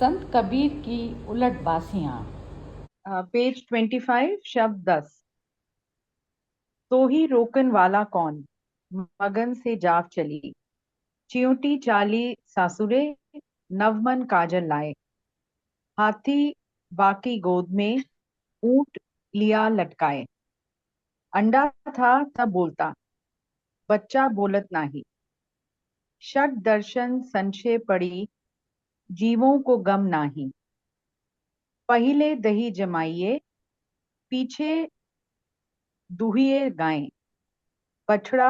संत कबीर की उलट बासियां। पेज 25 शब्द 10। तो ही रोकन वाला कौन, मगन से जाग चली। चियूटी चाली सासुरे, नवमन काजल लाए। हाथी बाकी गोद में, ऊंट लिया लटकाए। अंडा था तब बोलता, बच्चा बोलत नाही। षट दर्शन संशय पड़ी, जीवों को गम नाही। पहिले दही जमाइए, पीछे दुहिए गाय। बछड़ा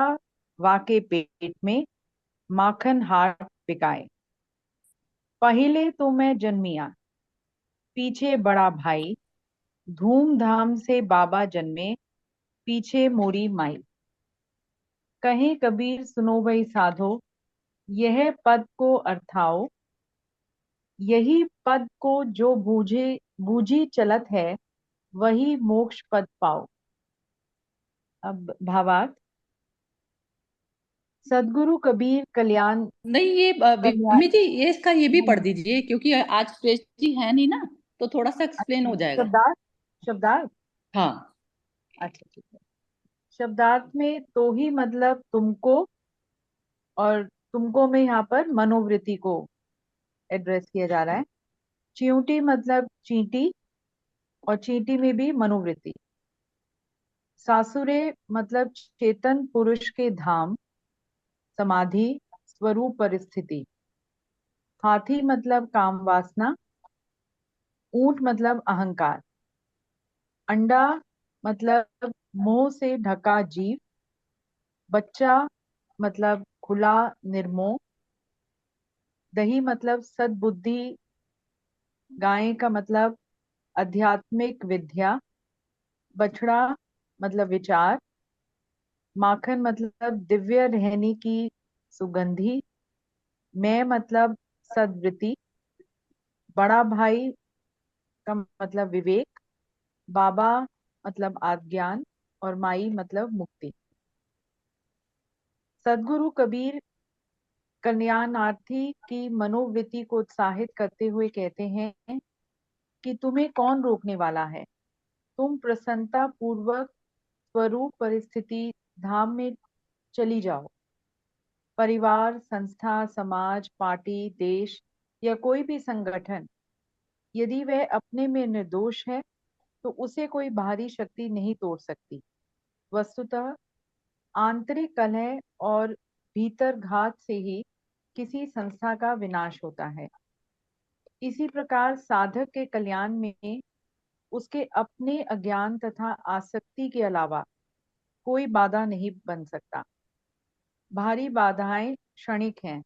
वाके पेट में, माखन हाथ पिकाए। पहिले तो मैं जन्मिया, पीछे बड़ा भाई। धूमधाम से बाबा जन्मे, पीछे मोरी माई। कहे कबीर सुनो भाई साधो, यह पद को अर्थाओ। यही पद को जो बूझे बूझी चलत है, वही मोक्ष पद पाओ। अब भावार्थ। सदगुरु कबीर कल्याण नहीं, ये कल्याण विमि जी, ये इसका ये भी हाँ पढ़ जी, दीजिए, क्योंकि आज सुरेश जी है नहीं ना, तो थोड़ा सा एक्सप्लेन अच्छा हो जाएगा। शब्दार्थ। शब्दार्थ। हाँ। अच्छा ठीक है। शब्दार्थ में तो ही मतलब तुमको, और तुमको में यहाँ पर मनोवृत्ति को एड्रेस किया जा रहा है। चींटी मतलब चींटी, और चींटी में भी मनोवृत्ति। सासुरे मतलब चेतन पुरुष के धाम, समाधि, स्वरूप, परिस्थिति। हाथी मतलब काम वासना। ऊंट मतलब अहंकार। अंडा मतलब मोह से ढका जीव। बच्चा मतलब खुला निर्मोह। दही मतलब सद्बुद्धि। गाय का मतलब आध्यात्मिक विद्या। बछड़ा मतलब विचार। माखन मतलब दिव्य रहने की सुगंधी। मैं मतलब सद्वृत्ति। बड़ा भाई का मतलब विवेक। बाबा मतलब आज्ञान, और माई मतलब मुक्ति। सदगुरु कबीर कल्याणार्थी की मनोवृत्ति को उत्साहित करते हुए कहते हैं कि तुम्हें कौन रोकने वाला है। तुम प्रसन्नता पूर्वक स्वरूप परिस्थिति धाम में चली जाओ। परिवार, संस्था, समाज, पार्टी, देश या कोई भी संगठन, यदि वह अपने में निर्दोष है तो उसे कोई बाहरी शक्ति नहीं तोड़ सकती। वस्तुतः आंतरिक कलह और भीतर घात से ही किसी संस्था का विनाश होता है। इसी प्रकार साधक के कल्याण में उसके अपने अज्ञान तथा आसक्ति के अलावा कोई बाधा नहीं बन सकता। बाहरी बाधाएं क्षणिक हैं,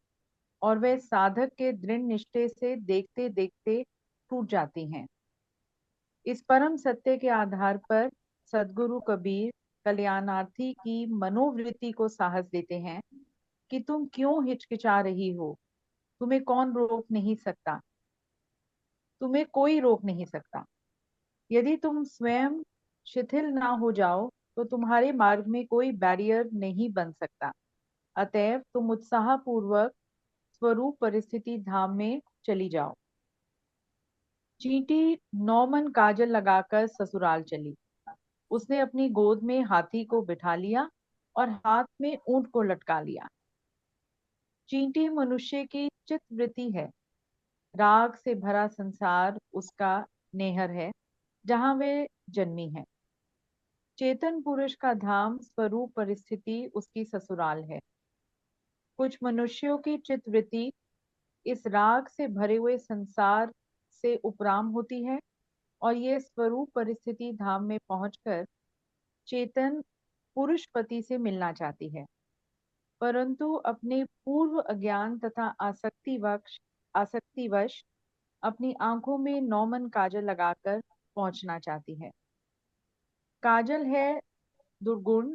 और वे साधक के दृढ़ निश्चय से देखते देखते टूट जाती हैं। इस परम सत्य के आधार पर सदगुरु कबीर कल्याणार्थी की मनोवृत्ति को साहस देते हैं कि तुम क्यों हिचकिचा रही हो। तुम्हें कौन रोक नहीं सकता। तुम्हें कोई रोक नहीं सकता। यदि तुम स्वयं शिथिल ना हो जाओ तो तुम्हारे मार्ग में कोई बैरियर नहीं बन सकता। अतएव तुम उत्साह पूर्वक स्वरूप परिस्थिति धाम में चली जाओ। चींटी 9 मन काजल लगाकर ससुराल चली। उसने अपनी गोद में हाथी को बिठा लिया और हाथ में ऊंट को लटका लिया। चींटी मनुष्य की चित्तवृत्ति है। राग से भरा संसार उसका नेहर है, जहां वे जन्मी है। चेतन पुरुष का धाम स्वरूप परिस्थिति उसकी ससुराल है। कुछ मनुष्यों की चित्तवृत्ति इस राग से भरे हुए संसार से उपराम होती है, और ये स्वरूप परिस्थिति धाम में पहुंचकर चेतन पुरुष पति से मिलना चाहती है, परंतु अपने पूर्व अज्ञान तथा आसक्तिवश अपनी आंखों में 9 मन काजल लगाकर पहुंचना चाहती है। काजल है दुर्गुण,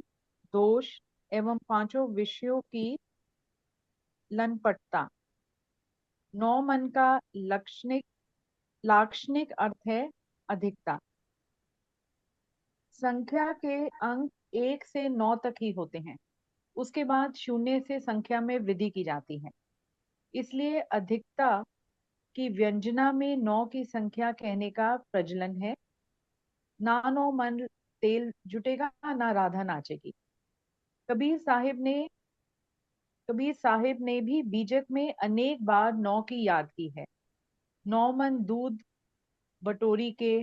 दोष एवं पांचों विषयों की लनपटता। 9 मन का लाक्षणिक अर्थ है अधिकता। संख्या के अंक 1 से 9 तक ही होते हैं। उसके बाद शून्य से संख्या में वृद्धि की जाती है। इसलिए अधिकता कि व्यंजना में 9 की संख्या कहने का प्रचलन है। ना 9 मन तेल जुटेगा, ना राधा नाचेगी। कबीर साहिब ने कबीर साहिब ने भी बीजक में अनेक बार 9 की याद की है। 9 मन दूध बटोरी के,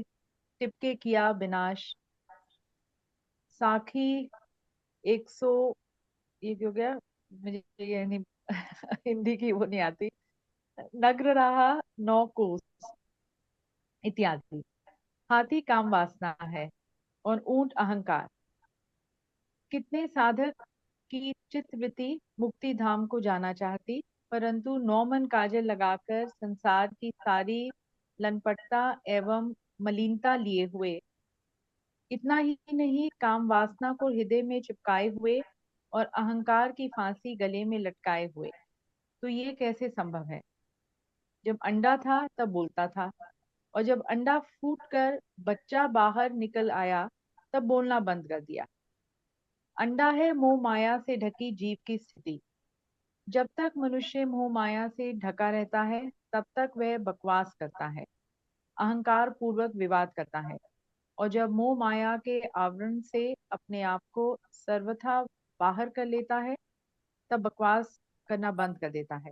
टिपके किया विनाश। साखी 100, ये हो गया, मुझे ये नहीं हिंदी की वो नहीं आती। नग्र रहा 9 कोस इत्यादि। हाथी काम वासना है और ऊंट अहंकार। कितने साधक की चित्तवृत्ति मुक्ति धाम को जाना चाहती, परंतु 9 मन काजल लगाकर संसार की सारी लनपटता एवं मलिनता लिए हुए, इतना ही नहीं काम वासना को हृदय में चिपकाए हुए और अहंकार की फांसी गले में लटकाए हुए। तो ये कैसे संभव है? जब अंडा था तब बोलता था, और जब अंडा फूट कर बच्चा बाहर निकल आया तब बोलना बंद कर दिया। अंडा है मोह माया से ढकी जीव की स्थिति। जब तक मनुष्य मोह माया से ढका रहता है तब तक वह बकवास करता है, अहंकार पूर्वक विवाद करता है, और जब मोह माया के आवरण से अपने आप को सर्वथा बाहर कर लेता है तब बकवास करना बंद कर देता है।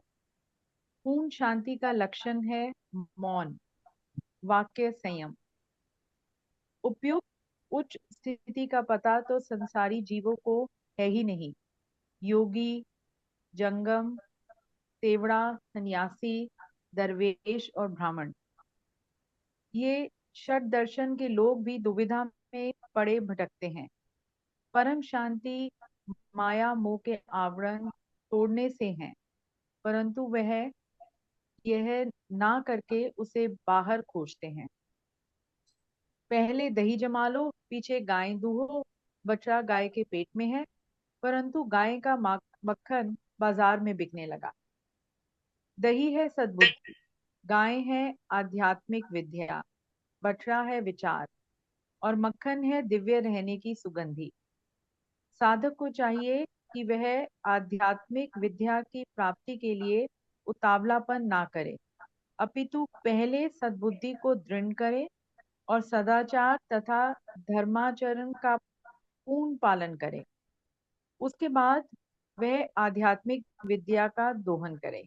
पूर्ण शांति का लक्षण है मौन, वाक्य संयम। उपयुक्त उच्च स्थिति का पता तो संसारी जीवों को है ही नहीं। योगी, जंगम, तेवड़ा, सन्यासी, दरवेश और ब्राह्मण, ये षट दर्शन के लोग भी दुविधा में पड़े भटकते हैं। परम शांति माया मोह के आवरण तोड़ने से है, परंतु वह यह ना करके उसे बाहर खोजते हैं। पहले दही जमा लो, पीछे गाय दूहो, बछड़ा गाय के पेट में है, परंतु गाय का मक्खन बाजार में बिकने लगा। दही है सद्बुद्धि, गाय है आध्यात्मिक विद्या, बछड़ा है विचार, और मक्खन है दिव्य रहने की सुगंधी। साधक को चाहिए कि वह आध्यात्मिक विद्या की प्राप्ति के लिए उतावलापन ना करे, अपितु पहले सद्बुद्धि को दृढ़ करे और सदाचार तथा धर्माचरण का पूर्ण पालन करे। उसके बाद वह आध्यात्मिक विद्या का दोहन करे।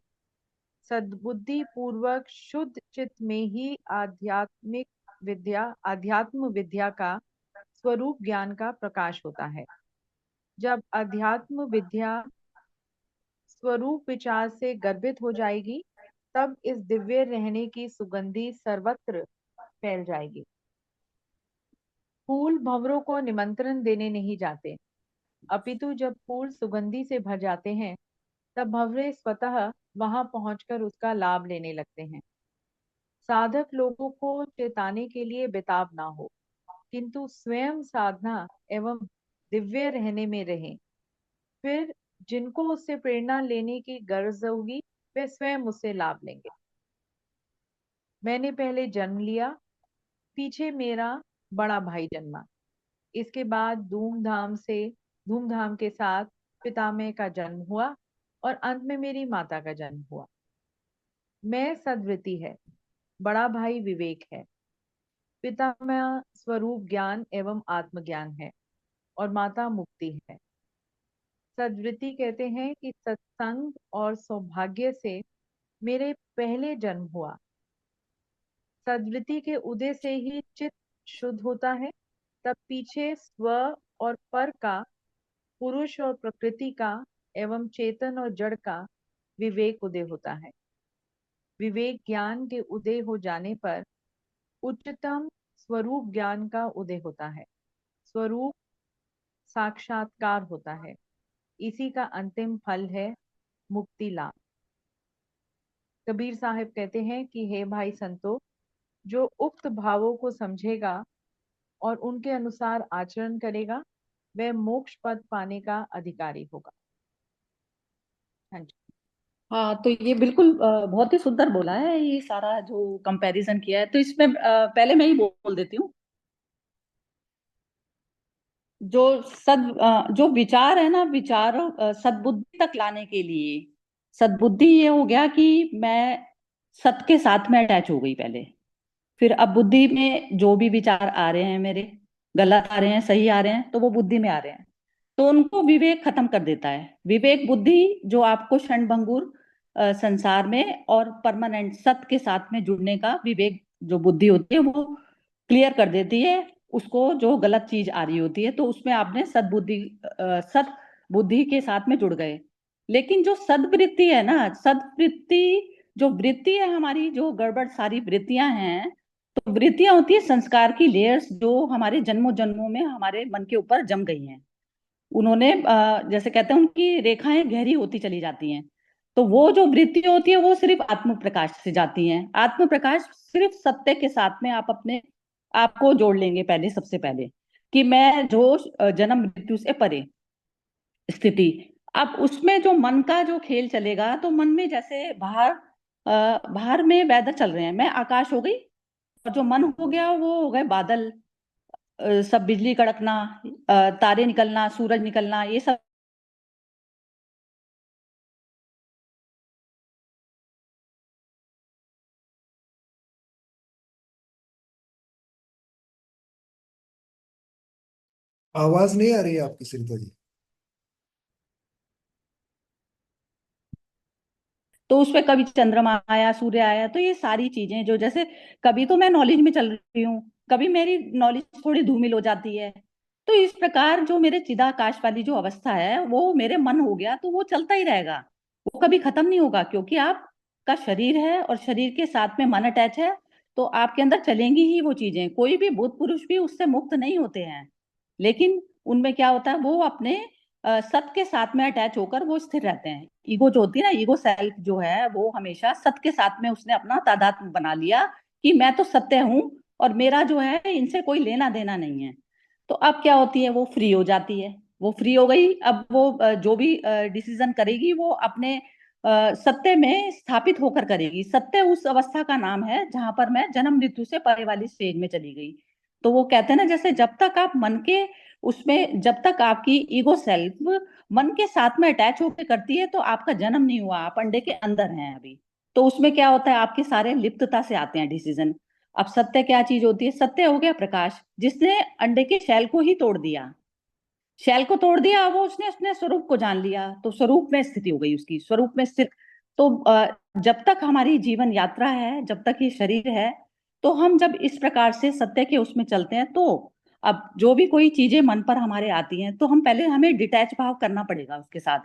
सद्बुद्धि पूर्वक शुद्ध चित्त में ही आध्यात्म विद्या का स्वरूप ज्ञान का प्रकाश होता है। जब अध्यात्म विद्या स्वरूप विचार से गर्भित हो जाएगी तब इस दिव्य रहने की सुगंधी सर्वत्र फैल जाएगी। फूल भंवरों को निमंत्रण देने नहीं जाते, अपितु जब फूल सुगंधी से भर जाते हैं तब भंवरे स्वतः वहां पहुंचकर उसका लाभ लेने लगते हैं। साधक लोगों को चेताने के लिए बेताब ना हो, किंतु स्वयं साधना एवं दिव्य रहने में रहें। फिर जिनको उससे प्रेरणा लेने की गर्ज होगी वे स्वयं उससे लाभ लेंगे। मैंने पहले जन्म लिया, पीछे मेरा बड़ा भाई जन्मा, इसके बाद धूमधाम के साथ पितामह का जन्म हुआ और अंत में मेरी माता का जन्म हुआ। मैं सद्वृत्ति है, बड़ा भाई विवेक है, पितामह स्वरूप ज्ञान एवं आत्मज्ञान है और माता मुक्ति है। सद्वृत्ति कहते हैं कि सत्संग और सौभाग्य से मेरे पहले जन्म हुआ। सद्वृत्ति के उदय से ही चित्त शुद्ध होता है, तब पीछे स्व और पर का, पुरुष और प्रकृति का एवं चेतन और जड़ का विवेक उदय होता है। विवेक ज्ञान के उदय हो जाने पर उच्चतम स्वरूप ज्ञान का उदय होता है। स्वरूप साक्षात्कार होता है, इसी का अंतिम फल है मुक्ति लाभ। कबीर साहब कहते हैं कि हे भाई संतो, जो उक्त भावों को समझेगा और उनके अनुसार आचरण करेगा वह मोक्ष पद पाने का अधिकारी होगा। हाँ जी। हाँ, तो ये बिल्कुल बहुत ही सुंदर बोला है, ये सारा जो कंपैरिजन किया है। तो इसमें पहले मैं ही बोल देती हूँ। जो विचार है ना, विचार सद्बुद्धि तक लाने के लिए, सद्बुद्धि ये हो गया कि मैं सत के साथ में अटैच हो गई पहले। फिर अब बुद्धि में जो भी विचार आ रहे हैं मेरे, गलत आ रहे हैं सही आ रहे हैं, तो वो बुद्धि में आ रहे हैं, तो उनको विवेक खत्म कर देता है। विवेक बुद्धि जो आपको क्षणभंगुर संसार में और परमानेंट सत के साथ में जुड़ने का विवेक जो बुद्धि होती है वो क्लियर कर देती है उसको, जो गलत चीज आ रही होती है। तो उसमें आपने सद्बुद्धि, सत बुद्धि के साथ में जुड़ गए। लेकिन जो सद्वृत्ति है ना, सद्वृत्ति जो वृत्ति है हमारी, जो गड़बड़ सारी वृत्तियां हैं, तो वृत्तियां होती है संस्कार की लेयर्स जो हमारे जन्मों जन्मों में हमारे मन के ऊपर जम गई हैं। उन्होंने जैसे कहते हैं उनकी रेखाएं गहरी होती चली जाती हैं। तो वो जो वृत्ति होती है वो सिर्फ आत्म प्रकाश से जाती हैं। आत्म प्रकाश सिर्फ सत्य के साथ में आप अपने आप को जोड़ लेंगे पहले, सबसे पहले, कि मैं जो जन्म मृत्यु से परे स्थिति। अब उसमें जो मन का जो खेल चलेगा, तो मन में जैसे बाहर बाहर में वेदर चल रहे हैं, मैं आकाश हो गई, और जो मन हो गया वो हो गए बादल, सब बिजली कड़कना, तारे निकलना, सूरज निकलना, ये सब। आवाज नहीं आ रही है आपकी सरिता जी। तो उसपे कभी चंद्रमा आया, सूर्य आया, तो ये सारी चीजें जो जैसे, कभी तो मैं नॉलेज में चल रही हूँ, कभी मेरी नॉलेज थोड़ी धूमिल हो जाती है। तो इस प्रकार जो मेरे चिदाकाश वाली जो अवस्था है वो मेरे मन हो गया, तो वो चलता ही रहेगा, वो कभी खत्म नहीं होगा, क्योंकि आपका शरीर है और शरीर के साथ में मन अटैच है। तो आपके अंदर चलेंगी ही वो चीजें। कोई भी बुद्ध पुरुष भी उससे मुक्त नहीं होते हैं, लेकिन उनमें क्या होता है, वो अपने सत के साथ में अटैच होकर वो स्थिर रहते हैं। ईगो जो होती है ना, ईगो सेल्फ जो है, वो हमेशा सत के साथ में उसने अपना तादात्म्य बना लिया कि मैं तो सत्य हूं, और मेरा जो है इनसे कोई लेना देना नहीं है। तो अब क्या होती है, वो फ्री हो जाती है। वो फ्री हो गई, अब वो जो भी डिसीजन करेगी वो अपने सत्य में स्थापित होकर करेगी। सत्य उस अवस्था का नाम है जहां पर मैं जन्म मृत्यु से परे वाली स्टेज में चली गई। तो वो कहते हैं ना, जैसे जब तक आप मन के उसमें, जब तक आपकी ईगो सेल्फ मन के साथ में अटैच होकर करती है, तो आपका जन्म नहीं हुआ, आप अंडे के अंदर हैं अभी। तो उसमें क्या होता है, आपके सारे लिप्तता से आते हैं डिसीजन। अब सत्य क्या चीज होती है, सत्य हो गया प्रकाश, जिसने अंडे के शैल को ही तोड़ दिया। शैल को तोड़ दिया, वो उसने अपने स्वरूप को जान लिया, तो स्वरूप में स्थिति हो गई उसकी, स्वरूप में स्थित। तो जब तक हमारी जीवन यात्रा है, जब तक ये शरीर है, तो हम जब इस प्रकार से सत्य के उसमें चलते हैं, तो अब जो भी कोई चीजें मन पर हमारे आती हैं, तो हम पहले, हमें डिटैच भाव करना पड़ेगा उसके साथ।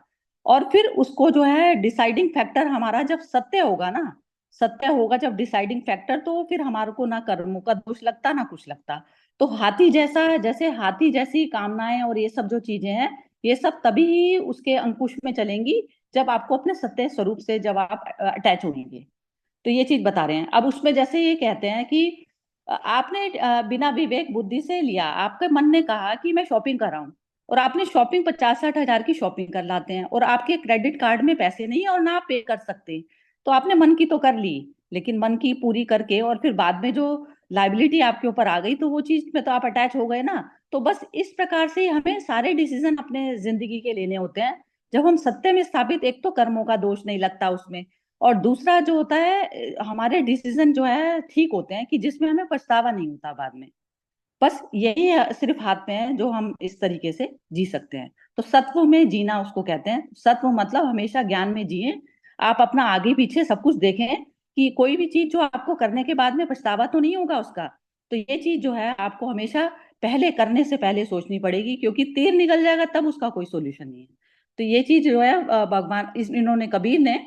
और फिर उसको जो है डिसाइडिंग फैक्टर हमारा जब सत्य होगा ना, सत्य होगा जब डिसाइडिंग फैक्टर, तो फिर हमारे को ना कर्मों का दोष लगता ना कुछ लगता। तो हाथी जैसा, जैसे हाथी जैसी कामनाएं और ये सब जो चीजें हैं, ये सब तभी ही उसके अंकुश में चलेंगी जब आपको अपने सत्य स्वरूप से जब आप अटैच होंगे। तो ये चीज बता रहे हैं। अब उसमें जैसे ये कहते हैं कि आपने बिना विवेक बुद्धि से लिया, आपके मन ने कहा कि मैं शॉपिंग कर रहा हूँ, और आपने शॉपिंग 50-60 हजार की शॉपिंग कर लाते हैं, और आपके क्रेडिट कार्ड में पैसे नहीं है और ना आप पे कर सकते। तो आपने मन की तो कर ली, लेकिन मन की पूरी करके और फिर बाद में जो लाइबिलिटी आपके ऊपर आ गई, तो वो चीज में तो आप अटैच हो गए ना। तो बस इस प्रकार से हमें सारे डिसीजन अपने जिंदगी के लेने होते हैं। जब हम सत्य में स्थापित, एक तो कर्मों का दोष नहीं लगता उसमें, और दूसरा जो होता है, हमारे डिसीजन जो है ठीक होते हैं, कि जिसमें हमें पछतावा नहीं होता बाद में। बस यही सिर्फ हाथ में है जो हम इस तरीके से जी सकते हैं। तो सत्व में जीना उसको कहते हैं। सत्व मतलब हमेशा ज्ञान में जिए, आप अपना आगे पीछे सब कुछ देखें, कि कोई भी चीज जो आपको करने के बाद में पछतावा तो नहीं होगा उसका। तो ये चीज जो है आपको हमेशा पहले करने से पहले सोचनी पड़ेगी, क्योंकि तीर निकल जाएगा तब उसका कोई सोल्यूशन नहीं है। तो ये चीज जो है भगवान इन्होंने, कबीर ने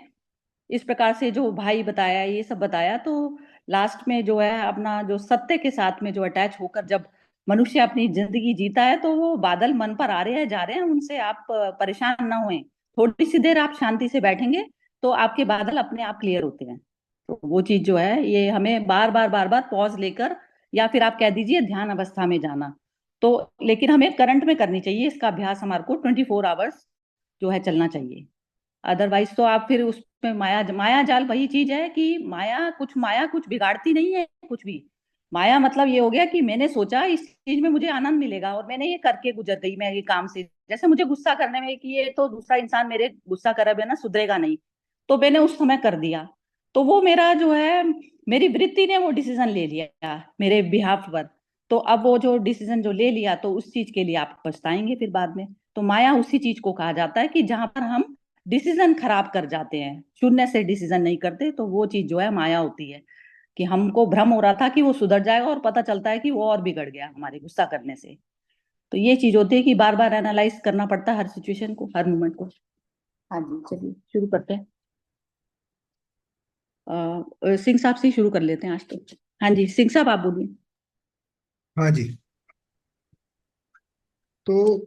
इस प्रकार से जो भाई बताया, ये सब बताया, तो लास्ट में जो है अपना जो सत्य के साथ में जो अटैच होकर जब मनुष्य अपनी जिंदगी जीता है, तो वो बादल मन पर आ रहे हैं जा रहे हैं, उनसे आप परेशान ना होएं। थोड़ी सी देर आप शांति से बैठेंगे, तो आपके बादल अपने आप क्लियर होते हैं। तो वो चीज जो है, ये हमें बार बार पॉज लेकर, या फिर आप कह दीजिए ध्यान अवस्था में जाना। तो लेकिन हमें करंट में करनी चाहिए इसका अभ्यास, हमारे को 24 आवर्स जो है चलना चाहिए। अदरवाइज तो आप फिर उसमें माया, माया जाल वही चीज है कि माया कुछ बिगाड़ती नहीं है कुछ भी। माया मतलब ये हो गया कि मैंने सोचा इस चीज में मुझे आनंद मिलेगा, और मैंने ये करके गुजर गई मैं ये काम से। जैसे मुझे गुस्सा करने में कि ये तो दूसरा इंसान मेरे गुस्सा करे बिना सुधरेगा नहीं, तो मैंने उस समय कर दिया। तो वो मेरा जो है, मेरी वृत्ति ने वो डिसीजन ले लिया मेरे बिहाफ पर। तो अब वो जो डिसीजन जो ले लिया, तो उस चीज के लिए आप पछताएंगे फिर बाद में। तो माया उसी चीज को कहा जाता है कि जहां पर हम डिसीजन खराब कर जाते हैं, शून्य से डिसीजन नहीं करते, तो वो चीज जो है माया होती है। कि हमको भ्रम हो रहा था कि वो सुधर जाएगा, और पता चलता है कि वो और बिगड़ गया हमारे गुस्सा करने से। तो ये चीज होती है कि बार बार एनालाइज करना पड़ता है हर सिचुएशन को, हर मोमेंट को। हाँ जी, चलिए शुरू करते हैं। सिंह साहब से ही शुरू कर लेते हैं आज तो। हाँ जी, सिंह साहब आप बोलिए। हाँ जी। तो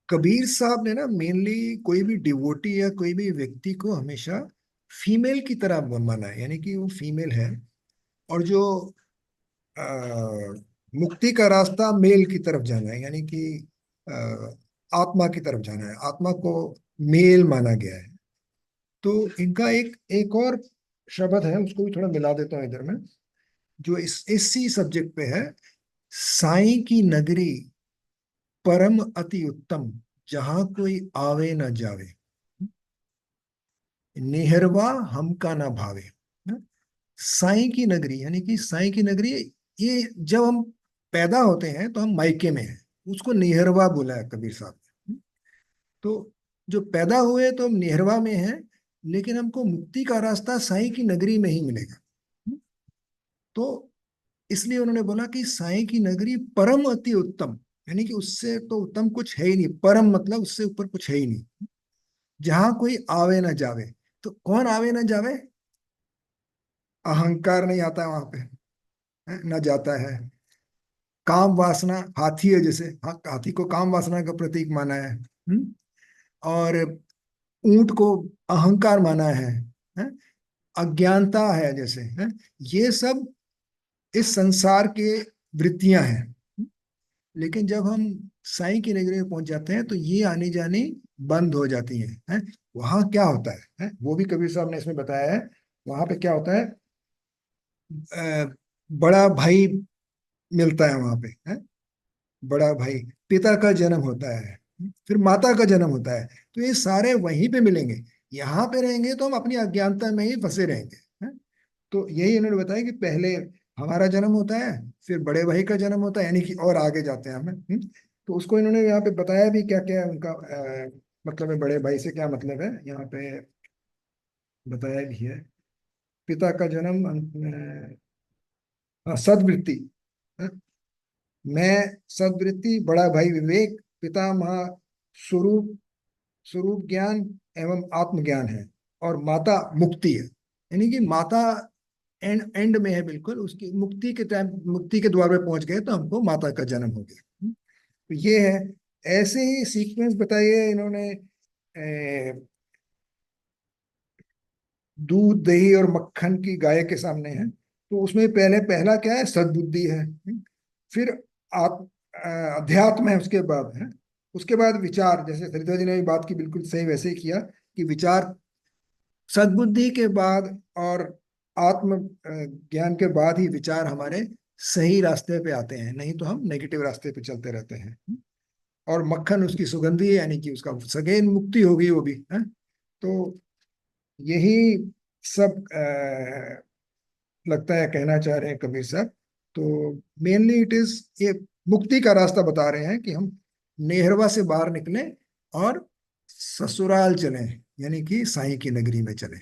कबीर साहब ने ना मेनली कोई भी डिवोटी या कोई भी व्यक्ति को हमेशा फीमेल की तरह माना है, यानी कि वो फीमेल है। और जो अ, मुक्ति का रास्ता मेल की तरफ जाना है, यानी कि अ, आत्मा की तरफ जाना है, आत्मा को मेल माना गया है। तो इनका एक एक और शब्द है, उसको भी थोड़ा मिला देता हूँ इधर में, जो इसी सब्जेक्ट पे है। साईं की नगरी परम अति उत्तम, जहां कोई आवे न जावे, निहरवा हम का ना भावे। साईं की नगरी, यानी कि साईं की नगरी, ये जब हम पैदा होते हैं तो हम मायके में हैं, उसको निहरवा बोला है कबीर साहब ने। तो जो पैदा हुए तो हम निहरवा में हैं, लेकिन हमको मुक्ति का रास्ता साईं की नगरी में ही मिलेगा। तो इसलिए उन्होंने बोला कि साईं की नगरी परम अति उत्तम, यानी कि उससे तो उत्तम कुछ है ही नहीं, परम मतलब उससे ऊपर कुछ है ही नहीं, जहां कोई आवे ना जावे। तो कौन आवे ना जावे? अहंकार नहीं आता है वहां पे, ना जाता है। काम वासना, हाथी है जैसे, हाथी को काम वासना का प्रतीक माना है। और ऊंट को अहंकार माना है? अज्ञानता है जैसे, है? ये सब इस संसार के वृत्तियां हैं। लेकिन जब हम साईं की नगरी में पहुंच जाते हैं तो ये आने जाने बंद हो जाती हैं। वहां क्या होता है? वो भी कबीर साहब ने इसमें बताया है। वहां पे क्या होता है? बड़ा भाई मिलता है वहां पे, है? बड़ा भाई, पिता का जन्म होता है, फिर माता का जन्म होता है। तो ये सारे वहीं पे मिलेंगे। यहाँ पे रहेंगे तो हम अपनी अज्ञानता में ही फंसे रहेंगे, है? तो यही इन्होंने बताया कि पहले हमारा जन्म होता है, फिर बड़े भाई का जन्म होता है, यानी कि और आगे जाते हैं हमें। तो उसको इन्होंने यहाँ पे बताया भी, क्या क्या उनका मतलब है, बड़े भाई से क्या मतलब है यहाँ पे बताया भी है। पिता का जन्म, सद्वृत्ति, है? मैं सद्वृत्ति, बड़ा भाई विवेक, पितामह स्वरूप, स्वरूप ज्ञान एवं आत्मज्ञान है, और माता मुक्ति है। यानी कि माता एंड एंड में है बिल्कुल, उसकी मुक्ति के टाइम, मुक्ति के द्वार पे पहुंच गए तो हमको माता का जन्म हो गया। तो ये है। ऐसे ही सीक्वेंस बताइए इन्होंने। दूध दही और मक्खन की गाय के सामने है, तो उसमें पहले पहला क्या है? सद्बुद्धि है। फिर आप अध्यात्म है, उसके बाद है, उसके बाद विचार, जैसे सरिता जी ने भी बात की बिल्कुल सही वैसे ही किया कि विचार, सद्बुद्धि के बाद और आत्म ज्ञान के बाद ही विचार हमारे सही रास्ते पे आते हैं, नहीं तो हम नेगेटिव रास्ते पे चलते रहते हैं। और मक्खन उसकी सुगंधी है, यानी कि उसका सगेन मुक्ति होगी वो भी, है? तो यही सब लगता है कहना चाह रहे हैं कबीर साहब। तो मेनली इट इज, ये मुक्ति का रास्ता बता रहे हैं कि हम नेहरवा से बाहर निकलें और ससुराल चलें, यानी कि साईं की नगरी में चलें।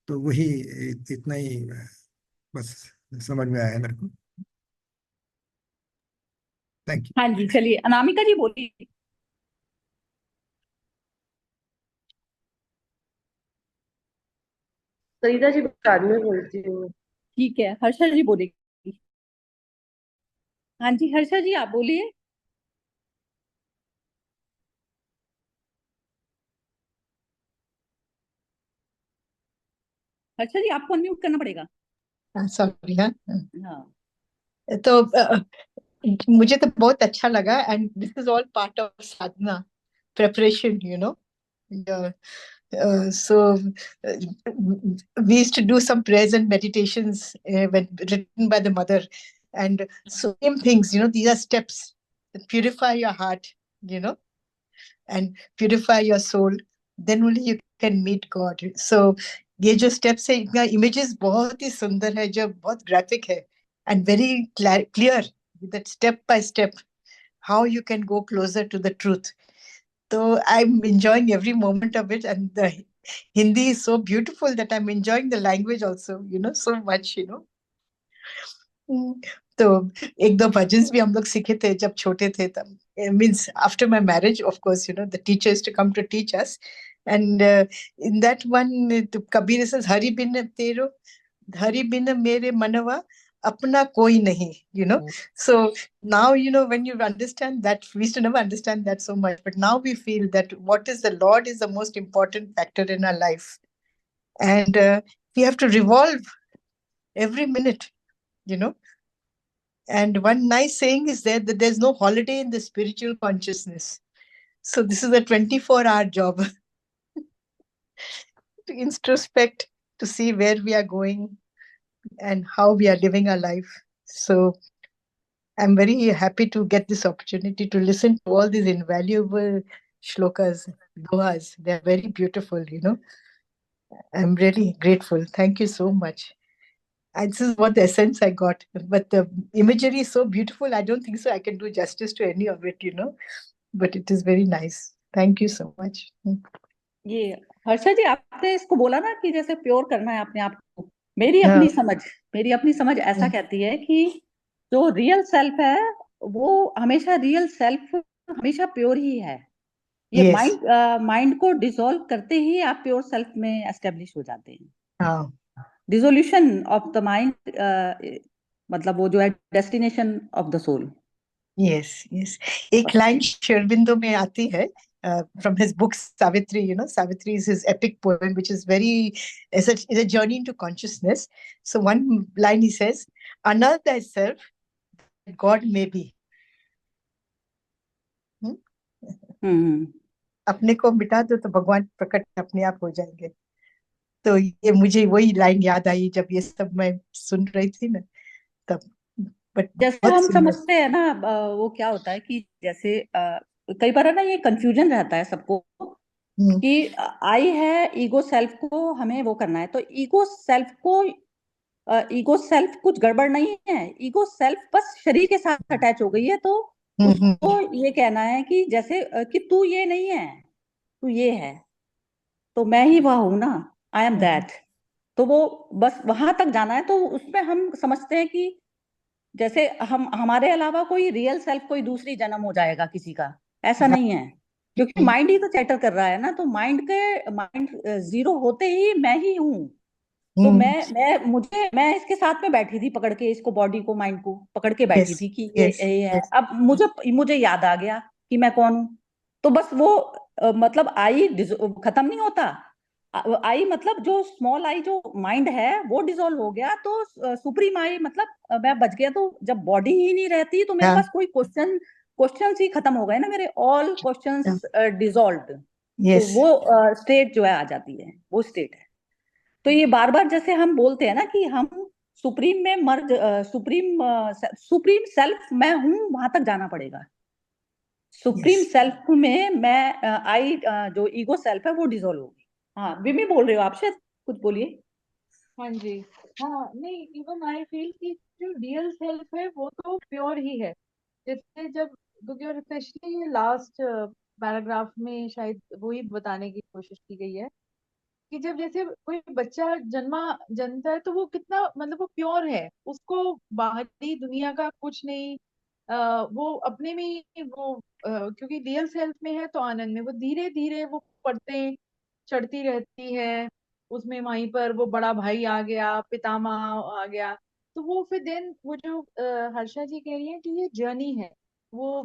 तो वही इतना ही बस समझ में आया मेरे को। Thank you. हाँ जी, चलिए अनामिका जी बोलिए। सरिता जी बाद में बोलती हूँ। ठीक है, हर्षा जी बोलेगी। हाँ जी, हर्षा जी आप बोलिए। हर्षा जी आपको अनम्यूट करना पड़ेगा। सॉरी। हाँ, हाँ। तो मुझे तो बहुत अच्छा लगा, and this is all part of Sadhana preparation, so we used to do some prayers and meditations when written by the mother, and so same things, these are steps that purify your heart, and purify your soul. Then only you can meet God. So ये जो steps है, इनका images बहुत ही सुंदर है, जो बहुत graphic है and very clear, that step by step how you can go closer to the truth. So I'm enjoying every moment of it, and the Hindi is so beautiful that I'm enjoying the language also, so much, तो एक दो भजन भी हम लोग सीखे थे जब छोटे थे तब, means after my marriage of course, the teachers to come to teach us, and in that one Kabir says, Hari बिन मेरे मनवा अपना कोई नहीं, so now, when you understand that, we used to never understand that so much, but now we feel that what is the Lord is the most important factor in our life, and we have to revolve every minute, and one nice saying is there, that there's no holiday in the spiritual consciousness. So this is a 24-hour job to introspect, to see where we are going and how we are living our life. So I'm very happy to get this opportunity to listen to all these invaluable shlokas, dohas. They're very beautiful, I'm really grateful. Thank you so much. And this is what the essence I got. But the imagery is so beautiful, I don't think so I can do justice to any of it, But it is very nice. Thank you so much. ये हर्षा जी, आपने इसको बोला ना कि जैसे pure करना है अपने आप को, मेरी हाँ, अपनी समझ ऐसा कहती है कि जो रियल सेल्फ है वो हमेशा हमेशा प्योर ही है। ये yes. माइंड को डिसॉल्व करते ही आप प्योर सेल्फ में एस्टेब्लिश हो जाते हैं। हाँ, डिसोल्यूशन ऑफ द माइंड, मतलब वो जो है destination of the soul. yes, yes. एक लाइन शेरबिंदो में आती है, from his book Savitri, Savitri is his epic poem, which is is a journey into consciousness. So one line he says, "Annul thyself, that God may be." अपने को मिटा दो तो भगवान प्रकट अपने आप हो जाएंगे। तो ये मुझे वही लाइन याद आई जब ये सब मैं सुन रही थी ना तब। बट जैसे हम समझते हैं ना, वो क्या होता है कि जैसे कई बार है ना, ये कंफ्यूजन रहता है सबको कि आई है ईगो सेल्फ को हमें वो करना है, तो ईगो सेल्फ कुछ गड़बड़ नहीं है, ईगो सेल्फ बस शरीर के साथ अटैच हो गई है, तो उसको ये कहना है कि जैसे कि तू ये नहीं है, तू ये है, तो मैं ही वह हूं ना, आई एम दैट। तो वो बस वहां तक जाना है। तो उसमें हम समझते हैं कि जैसे हमारे अलावा कोई रियल सेल्फ कोई दूसरी जन्म हो जाएगा किसी का, ऐसा नहीं है, क्योंकि माइंड ही तो चैटर कर रहा है ना। तो माइंड जीरो होते ही मैं ही हूँ। तो मैं इसके साथ में बैठी थी पकड़ के, इसको बॉडी को माइंड को पकड़ के बैठी थी कि ये है। अब मुझे याद आ गया कि मैं कौन हूँ, तो बस वो मतलब आई खत्म नहीं होता। आई मतलब जो स्मॉल आई जो माइंड है वो डिसॉल्व हो गया, तो सुप्रीम आई मतलब मैं बच गया। तो जब बॉडी ही नहीं रहती तो मेरे पास कोई क्वेश्चन ही खत्म हो गए ना, मेरे ऑल क्वेश्चंस डिसॉल्व्ड। तो वो स्टेट जो है आ जाती है, वो स्टेट है। तो ये बार बार जैसे हम बोलते हैं ना कि हम सुप्रीम में मर्ज सुप्रीम सेल्फ मैं हूं, वहां तक जाना पड़ेगा। सुप्रीम सेल्फ में मैं आई जो ईगो सेल्फ है वो डिसॉल्व होगी। हाँ विमी बोल रहे हो आप, शायद कुछ बोलिए। हाँ जी, हाँ नहीं, इवन आई फील कि जो रियल सेल्फ है वो तो प्योर ही है। जैसे जब, क्योंकि स्पेशली लास्ट पैराग्राफ में शायद वही बताने की कोशिश की गई है कि जब जैसे कोई बच्चा जन्मता है तो वो कितना मतलब वो प्योर है, उसको बाहरी दुनिया का कुछ नहीं, वो अपने में ही वो क्योंकि रियल सेल्फ में है तो आनंद में वो धीरे धीरे वो पढ़ते चढ़ती रहती है। उसमें वहीं पर वो बड़ा भाई आ गया, पितामह आ गया, तो वो फिर देन वो जो हर्षा जी कह रही है कि ये जर्नी है, वो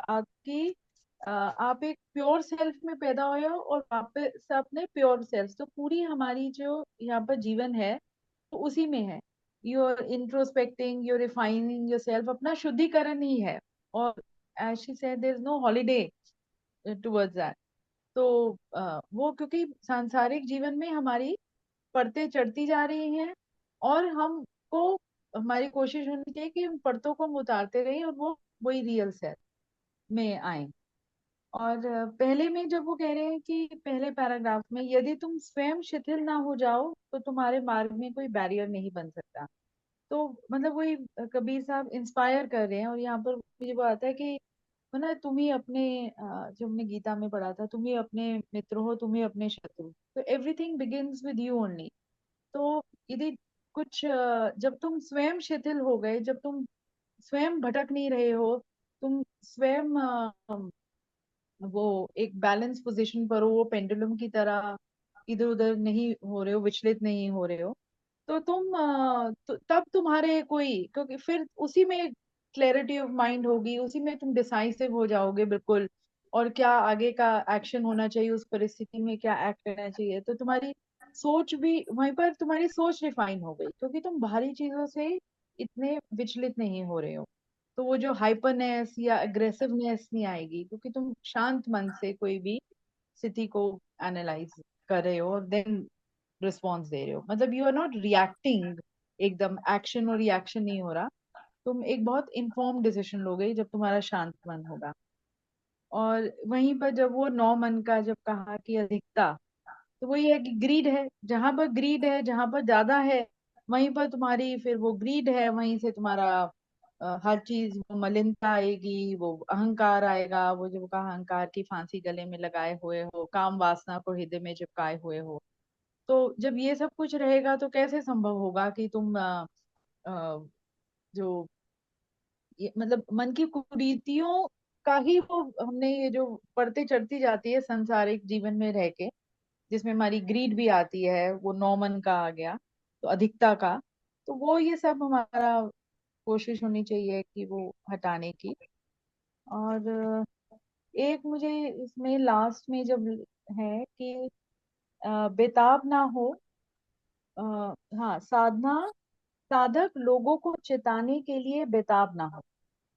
आपकी आप एक प्योर सेल्फ में पैदा हुए हो और वापस अपने प्योर सेल्फ, तो पूरी हमारी जो यहाँ पर जीवन है तो उसी में है। Your introspecting, your refining your self, अपना शुद्धिकरण ही है। और as she said there is no holiday towards that. तो वो क्योंकि सांसारिक जीवन में हमारी परतें चढ़ती जा रही हैं और हमको हमारी कोशिश होनी चाहिए कि उन परतों को हम उतारते रहें और वो वही रियल सेल्फ में आए। और पहले में जब वो कह रहे हैं कि पहले पैराग्राफ में, यदि तुम स्वयं शिथिल ना हो जाओ तो तुम्हारे मार्ग में कोई बैरियर नहीं बन सकता। तो मतलब वही कबीर साहब इंस्पायर कर रहे हैं। और यहाँ पर मुझे वो आता है कि ना तुम ही अपने जो हमने गीता में पढ़ा था, तुम ही अपने मित्र हो, तुम ही अपने शत्रु। तो everything begins with you only. तो यदि कुछ जब तुम स्वयं शिथिल हो गए, जब तुम स्वयं भटक नहीं रहे हो, तुम स्वयं वो एक बैलेंस पोजीशन पर हो, वो पेंडुलम की तरह इधर उधर नहीं हो रहे हो, विचलित नहीं हो रहे हो, तो तुम तब तुम्हारे कोई, क्योंकि फिर उसी में क्लैरिटी ऑफ माइंड होगी, उसी में तुम डिसाइसिव हो जाओगे बिल्कुल। और क्या आगे का एक्शन होना चाहिए, उस परिस्थिति में क्या एक्ट करना चाहिए, तो तुम्हारी सोच भी वहीं पर, तुम्हारी सोच रिफाइन हो गई, क्योंकि तुम बाहरी चीजों से इतने विचलित नहीं हो रहे हो। तो वो जो हाइपरनेस या अग्रेसिवनेस नहीं आएगी, क्योंकि तुम शांत मन से कोई भी स्थिति को एनालाइज कर रहे हो और देन रिस्पॉन्स दे रहे हो। मतलब यू आर नॉट रिएक्टिंग, एकदम एक्शन और रिएक्शन नहीं हो रहा। तुम एक बहुत इन्फॉर्म डिसीजन लोगे जब तुम्हारा शांत मन होगा। और वहीं पर जब वो नौ मन का जब कहा कि अधिकता, तो वही है कि ग्रीड है, जहां पर ग्रीड है, जहां पर ज्यादा है, वहीं पर तुम्हारी फिर वो ग्रीड है, वहीं से तुम्हारा हर चीज, वो मलिनता आएगी, वो अहंकार आएगा, वो जो कहा अहंकार की फांसी गले में लगाए हुए हो, काम वासना को हृदय में चिपकाए हुए हो। तो जब ये सब कुछ रहेगा तो कैसे संभव होगा कि तुम जो मतलब मन की कुरीतियों का ही वो, हमने ये जो बढ़ते चढ़ती जाती है संसारिक जीवन में रह के, जिसमें हमारी ग्रीड भी आती है, वो नौमन का आ गया, तो अधिकता का, तो वो ये सब हमारा कोशिश होनी चाहिए कि वो हटाने की। और एक मुझे इसमें लास्ट में जब है कि बेताब ना हो, अ, हाँ, साधना, साधक लोगों को चिताने के लिए बेताब ना हो।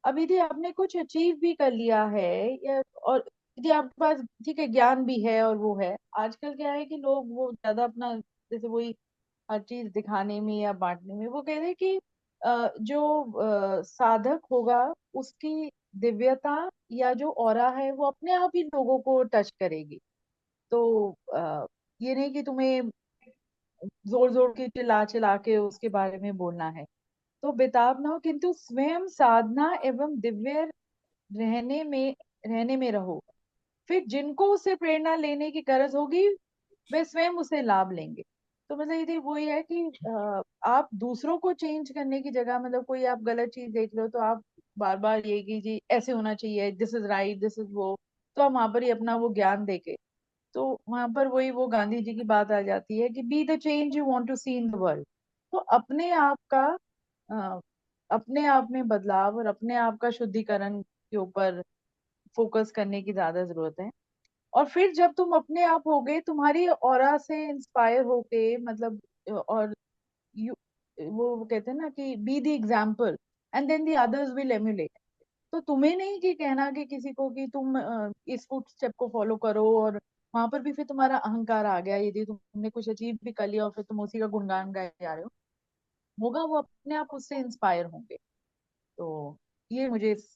अब यदि आपने कुछ अचीव भी कर लिया है, या और यदि आपके पास ठीक है ज्ञान भी है और वो है, आजकल क्या है कि लोग वो ज्यादा अपना, जैसे वही हर चीज दिखाने में या बांटने में, वो कह रहे हैं कि जो साधक होगा उसकी दिव्यता या जो ऑरा है वो अपने आप ही लोगों को टच करेगी। तो ये नहीं कि तुम्हें जोर जोर के चिल्ला चिल्ला के उसके बारे में बोलना है। तो बेताब ना हो, किंतु स्वयं साधना एवं दिव्य रहने में रहो। फिर जिनको उससे प्रेरणा लेने की गरज होगी, वे स्वयं उसे लाभ लेंगे। तो मतलब ये वही है कि आप दूसरों को चेंज करने की जगह, मतलब कोई आप गलत चीज देख लो तो आप बार बार ये कि जी ऐसे होना चाहिए, this is right, this is वो, तो हम वहां पर ही अपना वो ज्ञान देके, तो वहां पर वही वो गांधी जी की बात आ जाती है कि be the change you want to see in the world. तो अपने आप का अ, अपने आप में बदलाव और अपने आप का शुद्धिकरण के ऊपर फोकस करने की ज्यादा जरूरत है। और फिर जब तुम अपने आप हो गए, तुम्हारी ऑरा से इंस्पायर होके, मतलब और यू, वो कहते हैं ना कि be the example and then the others will emulate. तो तुम्हें नहीं कि कहना कि किसी को कि तुम इस फुट स्टेप को फॉलो करो, और वहां पर भी फिर तुम्हारा अहंकार आ गया, यदि तुमने कुछ अचीव भी कर लिया और फिर तुम उसी का गुणगान गाए जा रहे हो, होगा वो अपने आप उससे इंस्पायर होंगे। तो ये मुझे इस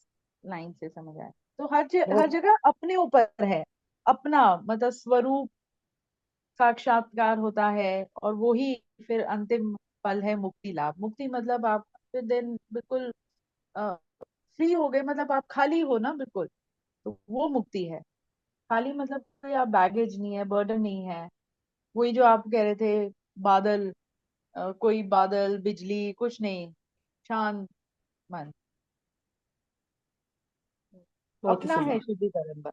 लाइन से समझ आया। तो हर बहुत जगह अपने ऊपर है, अपना मतलब स्वरूप साक्षात्कार होता है, और वो ही फिर अंतिम फल है मुक्ति लाभ। मुक्ति मतलब आप फिर दिन बिल्कुल फ्री हो गए, मतलब आप खाली हो ना बिल्कुल, तो वो मुक्ति है। खाली मतलब कोई आप बैगेज नहीं है, बर्डन नहीं है। वही जो आप कह रहे थे, बादल, कोई बादल बिजली कुछ नहीं, शांत मन, बहुत ही अपना है सुंदर। शुद्धिकरण बस।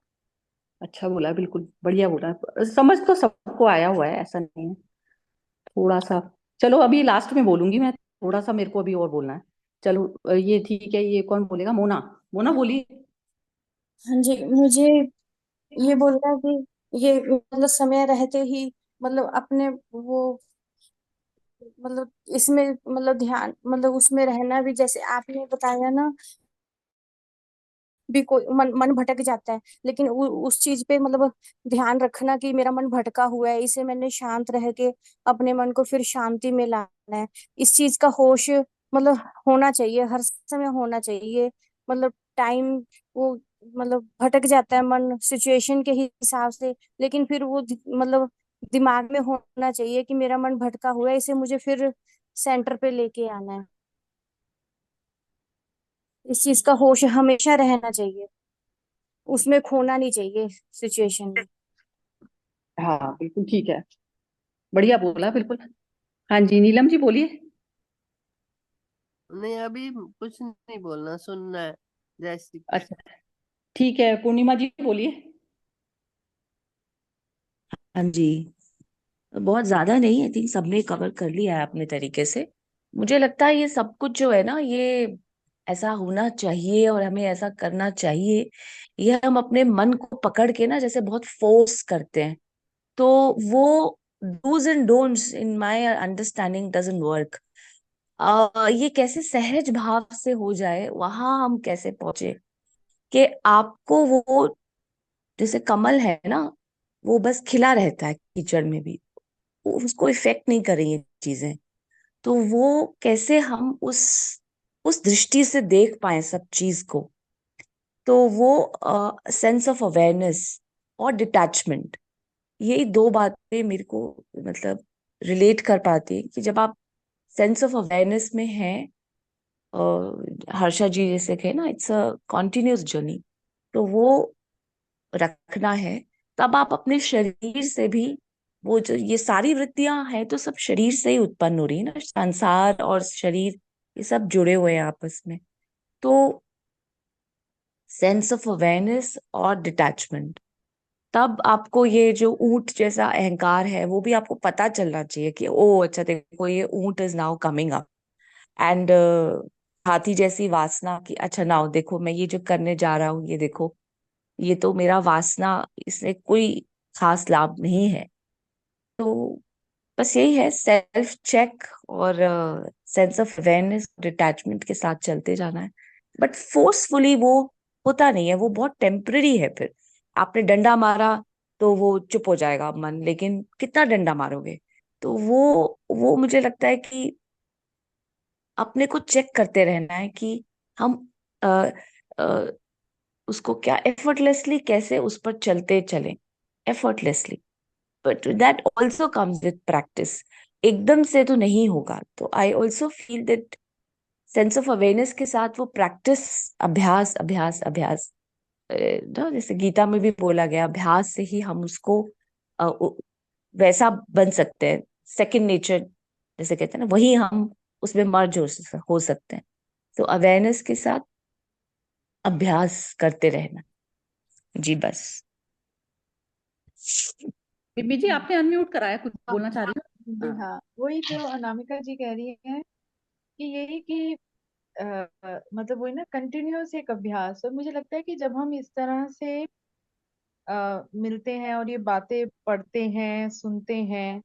अच्छा बोला है, बिल्कुल बढ़िया बोला है। समझ तो सबको आया हुआ है, ऐसा नहीं है। थोड़ा सा, चलो अभी लास्ट में बोलूंगी मैं, थोड़ा सा मेरे को अभी और बोलना है। चलो ये ठीक है, ये कौन बोलेगा? मोना, मोना बोलिए। हाँ जी, मुझे ये बोलना है कि ये मतलब समय रहते ही मतलब अपने वो मतलब इसमें मतलब ध्यान मतलब उसमें रहना भी, जैसे आपने बताया ना, भी कोई मन भटक जाता है, लेकिन उस चीज पे मतलब ध्यान रखना कि मेरा मन भटका हुआ है, इसे मैंने शांत रह के अपने मन को फिर शांति में लाना है। इस चीज का होश मतलब होना चाहिए, हर समय होना चाहिए। मतलब टाइम वो मतलब भटक जाता है मन सिचुएशन के हिसाब से, लेकिन फिर वो मतलब दिमाग में होना चाहिए कि मेरा मन भटका हुआ है, इसे मुझे फिर सेंटर पे लेके आना है। इस चीज का होश हमेशा रहना चाहिए, उसमें खोना नहीं चाहिए सिचुएशन में। हाँ बिल्कुल ठीक है, बढ़िया बोला बिल्कुल। हाँ जी नीलम जी बोलिए। नहीं, अभी कुछ नहीं बोलना, सुनना है। जय श्री कृष्ण। अच्छा ठीक है, पूर्णिमा जी बोलिए। हाँ जी। बहुत ज्यादा नहीं, आई थिंक सबने कवर कर लिया है अपने तरीके से। मुझे लगता है ये सब कुछ जो है ना, ये ऐसा होना चाहिए और हमें ऐसा करना चाहिए। ये हम अपने मन को पकड़ के ना जैसे बहुत फोर्स करते हैं, तो वो dos and don'ts in my understanding doesn't work. ये कैसे सहज भाव से हो जाए, वहां हम कैसे पहुंचे कि आपको वो, जैसे कमल है ना, वो बस खिला रहता है कीचड़ में भी, उसको इफेक्ट नहीं कर रही है चीजें। तो वो कैसे हम उस दृष्टि से देख पाए सब चीज को, तो वो सेंस ऑफ अवेयरनेस और डिटैचमेंट, यही दो बातें मेरे को मतलब रिलेट कर पाती है कि जब आप सेंस ऑफ अवेयरनेस में हैं, हर्षा जी जैसे कहे ना, इट्स अ कॉन्टिन्यूस जर्नी, तो वो रखना है। तब आप अपने शरीर से भी, वो जो ये सारी वृत्तियां हैं तो सब शरीर से ही उत्पन्न हो रही है ना, संसार और शरीर ये सब जुड़े हुए हैं आपस में। तो सेंस ऑफ अवेयरनेस और डिटैचमेंट, तब आपको ये जो ऊंट जैसा अहंकार है वो भी आपको पता चलना चाहिए कि ओ अच्छा देखो, ये ऊंट is now coming up. And हाथी जैसी वासना कि अच्छा नाउ देखो मैं ये जो करने जा रहा हूँ, ये देखो ये तो मेरा वासना, इससे कोई खास लाभ नहीं है। तो बस यही है, सेल्फ चेक और सेंस ऑफ अवेयरनेस डिटैचमेंट के साथ चलते जाना है। बट फोर्सफुली वो होता नहीं है, वो बहुत टेम्पररी है। फिर आपने डंडा मारा तो वो चुप हो जाएगा मन, लेकिन कितना डंडा मारोगे? तो वो मुझे लगता है कि अपने को चेक करते रहना है कि हम अ, अ, उसको क्या एफर्टलेसली कैसे उस पर चलते चलें, effortlessly. But that also comes with practice, एकदम से तो नहीं होगा। तो I also feel that sense of awareness के साथ वो प्रैक्टिस, अभ्यास अभ्यास अभ्यास, ना जैसे गीता में भी बोला गया, अभ्यास से ही हम उसको वैसा बन सकते हैं, सेकंड नेचर जैसे कहते हैं ना, वही हम उसमें मर्ज हो सकते हैं। तो अवेयरनेस के साथ अभ्यास करते रहना जी, बस। बिम्मी जी आपने अनम्यूट कराया, कुछ हाँ बोलना चाह रही हो? जी, हाँ हाँ, वही जो अनामिका जी कह रही हैं कि यही कि मतलब वही ना, कंटिन्यूअस एक अभ्यास। और मुझे लगता है कि जब हम इस तरह से मिलते हैं और ये बातें पढ़ते हैं, सुनते हैं,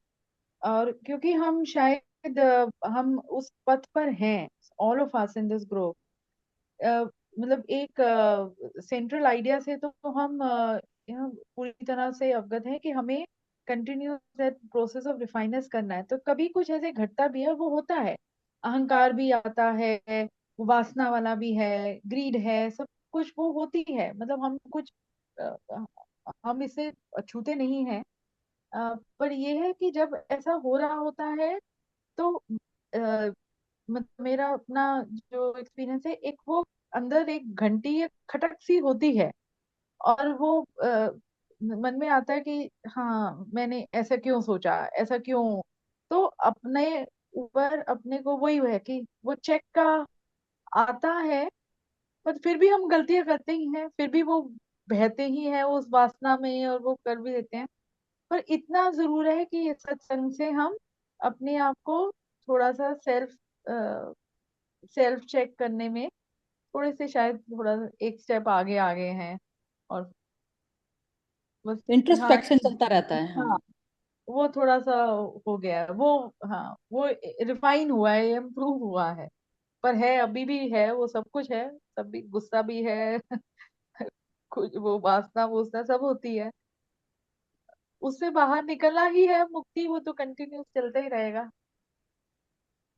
और क्योंकि हम शायद हम उस पथ पर हैं, all of us in this group, मतलब एक सेंट्रल आइडिया से तो हम पूरी तरह से अवगत है कि हमें कंटिन्यूस प्रोसेस ऑफ रिफाइनेस करना है। तो कभी कुछ ऐसे घटता भी है, वो होता है, अहंकार भी आता है, वासना वाला भी है, ग्रीड है, सब कुछ वो होती है। मतलब हम कुछ अ, हम इसे छूते नहीं हैं। पर ये है कि जब ऐसा हो रहा होता है तो मतलब मेरा अपना जो एक्सपीरियंस है, एक वो अंदर एक घंटी, एक खटक सी होती है, और वो मन में आता है कि हाँ मैंने ऐसा क्यों सोचा, ऐसा क्यों। तो अपने ऊपर अपने को वही है कि वो चेक का आता है। पर फिर भी हम गलतियां करते ही हैं, फिर भी वो बहते ही हैं उस वासना में, और वो कर भी देते हैं। पर इतना जरूर है कि इस सत्संग से हम अपने आप को थोड़ा सा सेल्फ चेक करने में थोड़े से, शायद थोड़ा एक स्टेप आगे आगे हैं। और बस, हाँ, इंट्रोस्पेक्शन चलता रहता है। हाँ हाँ, वो थोड़ा सा हो गया है वो। हाँ, वो रिफाइन हुआ है, इम्प्रूव हुआ है। पर है, अभी भी है, वो सब कुछ है, सब भी, गुस्सा भी है कुछ वो वासना वोसना सब होती है। उससे बाहर निकलना ही है मुक्ति, वो तो कंटिन्यूस चलता ही रहेगा।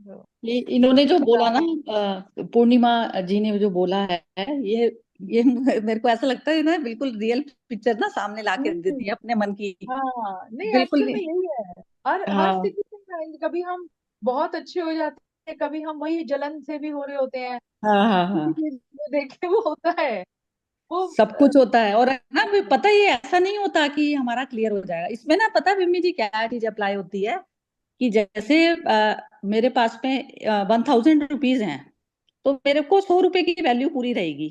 तो ये इन्होंने जो बोला ना, पूर्णिमा जी ने जो बोला है, ये ये मेरे को ऐसा लगता है ना, बिल्कुल रियल पिक्चर ना सामने ला के देती हम्म, है अपने मन की। हाँ नहीं, बिल्कुल एक्चुअल में नहीं। यही है। हर हाँ सिचुएशन में कभी हम बहुत अच्छे हो जाते हैं, कभी हम वही जलन से भी हो रहे होते हैं, हाँ हाँ किसी हाँ, चीज को देख के वो होता है वो। सब कुछ होता है। और ना भी पता ही है, ऐसा नहीं होता कि हमारा क्लियर हो जाएगा इसमें ना। पता है बिम्मी जी क्या चीज अप्लाई होती है, कि जैसे मेरे पास में 1000 रुपीज हैं, तो मेरे को 100 रुपए की वैल्यू पूरी रहेगी।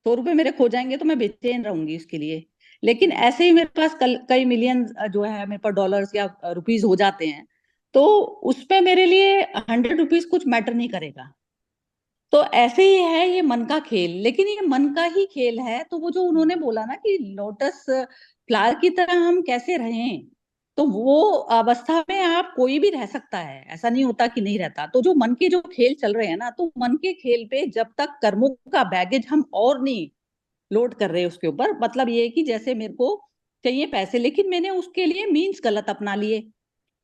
100 रुपए मेरे खो जाएंगे तो मैं बेचैन रहूंगी इसके लिए। लेकिन ऐसे ही मेरे पास कल कई मिलियन जो है मेरे पास डॉलर्स या रुपीज हो जाते हैं, तो उसपे मेरे लिए 100 रुपीज कुछ मैटर नहीं करेगा। तो ऐसे ही है ये मन का खेल, लेकिन ये मन का ही खेल है। तो वो जो उन्होंने बोला ना कि लोटस फ्लावर की तरह हम कैसे रहें, तो वो अवस्था में आप कोई भी रह सकता है, ऐसा नहीं होता कि नहीं रहता। तो जो मन के जो खेल चल रहे हैं ना, तो मन के खेल पे जब तक कर्मों का बैगेज हम और नहीं लोड कर रहे उसके ऊपर, मतलब ये है कि जैसे मेरे को चाहिए पैसे, लेकिन मैंने उसके लिए मीन्स गलत अपना लिए,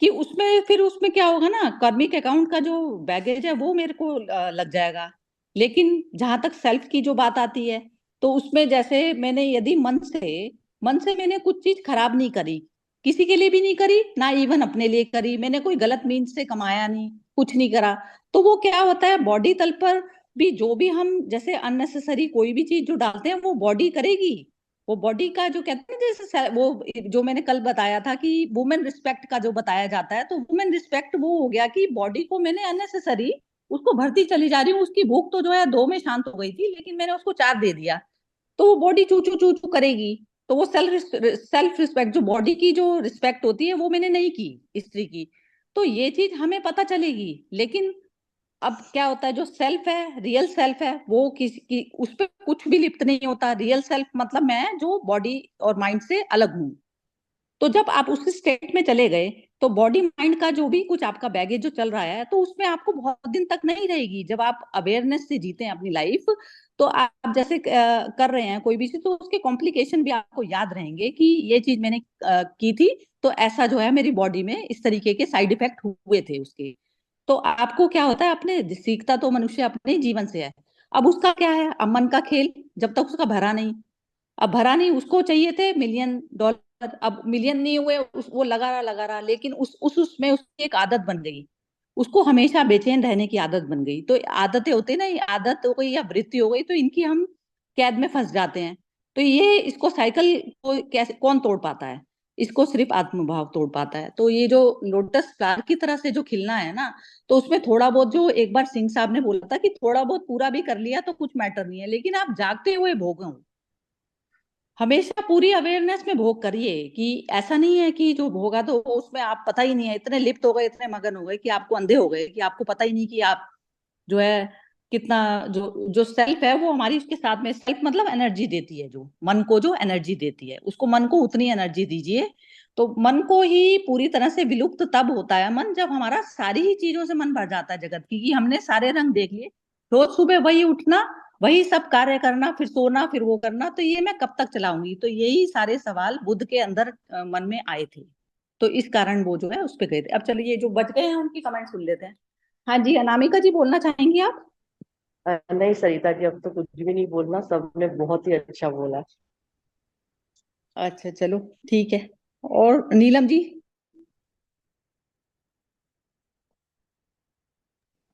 कि उसमें फिर उसमें क्या होगा ना, कार्मिक अकाउंट का जो बैगेज है वो मेरे को लग जाएगा। लेकिन जहां तक सेल्फ की जो बात आती है, तो उसमें जैसे मैंने यदि मन से मैंने कुछ चीज खराब नहीं करी, किसी के लिए भी नहीं करी ना, इवन अपने लिए करी, मैंने कोई गलत मीन्स से कमाया नहीं, कुछ नहीं करा, तो वो क्या होता है, बॉडी तल पर भी जो भी हम जैसे अननेसेसरी कोई भी चीज जो डालते हैं वो बॉडी करेगी। वो बॉडी का जो कहते हैं जैसे वो जो मैंने कल बताया था कि वुमेन रिस्पेक्ट का जो बताया जाता है, तो वुमेन रिस्पेक्ट वो हो गया कि बॉडी को मैंने अननेसेसरी उसको भरती चली जा रही हूँ। उसकी भूख तो जो है 2 में शांत हो गई थी, लेकिन मैंने उसको 4 दे दिया, तो वो बॉडी चू चू चू चू करेगी। तो वो सेल्फ रिस्पेक्ट, जो बॉडी की जो रिस्पेक्ट होती है वो मैंने नहीं की स्त्री की। तो ये चीज हमें पता चलेगी। लेकिन अब क्या होता है, जो सेल्फ है, रियल सेल्फ है, वो किसी की उस पर कुछ भी लिप्त नहीं होता। रियल सेल्फ मतलब मैं जो बॉडी और माइंड से अलग हूं। तो जब आप उस स्टेट में चले गए, तो बॉडी माइंड का जो भी कुछ आपका बैगेज जो चल रहा है, तो उसमें आपको बहुत दिन तक नहीं रहेगी। जब आप अवेयरनेस से जीते हैं अपनी लाइफ, तो आप जैसे कर रहे हैं कोई भी चीज, तो उसके कॉम्प्लिकेशन भी आपको याद रहेंगे कि ये चीज मैंने की थी, तो ऐसा जो है मेरी बॉडी में इस तरीके के साइड इफेक्ट हुए थे उसके। तो आपको क्या होता है, अपने सीखता तो मनुष्य अपने जीवन से है। अब उसका क्या है, अब मन का खेल जब तक उसका भरा नहीं, अब भरा नहीं, उसको चाहिए थे $1,000,000, अब मिलियन नहीं हुए, वो लगा रहा, लेकिन उसमें उसकी एक आदत बन गई, उसको हमेशा बेचैन रहने की आदत बन गई। तो आदतें होती है ना, ये आदत हो गई या वृत्ति हो गई, तो इनकी हम कैद में फंस जाते हैं। तो ये इसको साइकिल को कैसे कौन तोड़ पाता है, इसको सिर्फ आत्मभाव तोड़ पाता है। तो ये जो लोटस फ्लावर की तरह से जो खिलना है ना, तो उसमें थोड़ा बहुत, जो एक बार सिंह साहब ने बोला था कि थोड़ा बहुत पूरा भी कर लिया तो कुछ मैटर नहीं है, लेकिन आप जागते हुए भोगो, हमेशा पूरी अवेयरनेस में भोग करिए। कि ऐसा नहीं है कि जो भोगा तो वो उसमें आप पता ही नहीं है, इतने लिप्त हो गए, इतने मगन हो गए कि आपको अंधे हो गए, कि आपको पता ही नहीं कि आप जो है कितना, जो जो सेल्फ है वो हमारी उसके साथ में, सेल्फ मतलब एनर्जी देती है, जो मन को जो एनर्जी देती है, उसको मन को उतनी एनर्जी दीजिए। तो मन को ही पूरी तरह से विलुप्त तब होता है मन, जब हमारा सारी ही चीजों से मन भर जाता है जगत की, कि हमने सारे रंग देख लिए, रोज सुबह वही उठना, वही सब कार्य करना, फिर सोना, फिर वो करना, तो ये मैं कब तक चलाऊंगी। तो यही सारे सवाल बुद्ध के अंदर मन में आए थे। तो इस कारण वो जो है उस पे गए थे। अब चलिए ये जो बच गए हैं उनकी कमेंट सुन लेते हैं। हाँ जी, अनामिका जी बोलना चाहेंगी आप? नहीं सरिता जी, अब तो कुछ भी नहीं बोलना, सबने बहुत ही अच्छा बोला। अच्छा चलो ठीक है। और नीलम जी?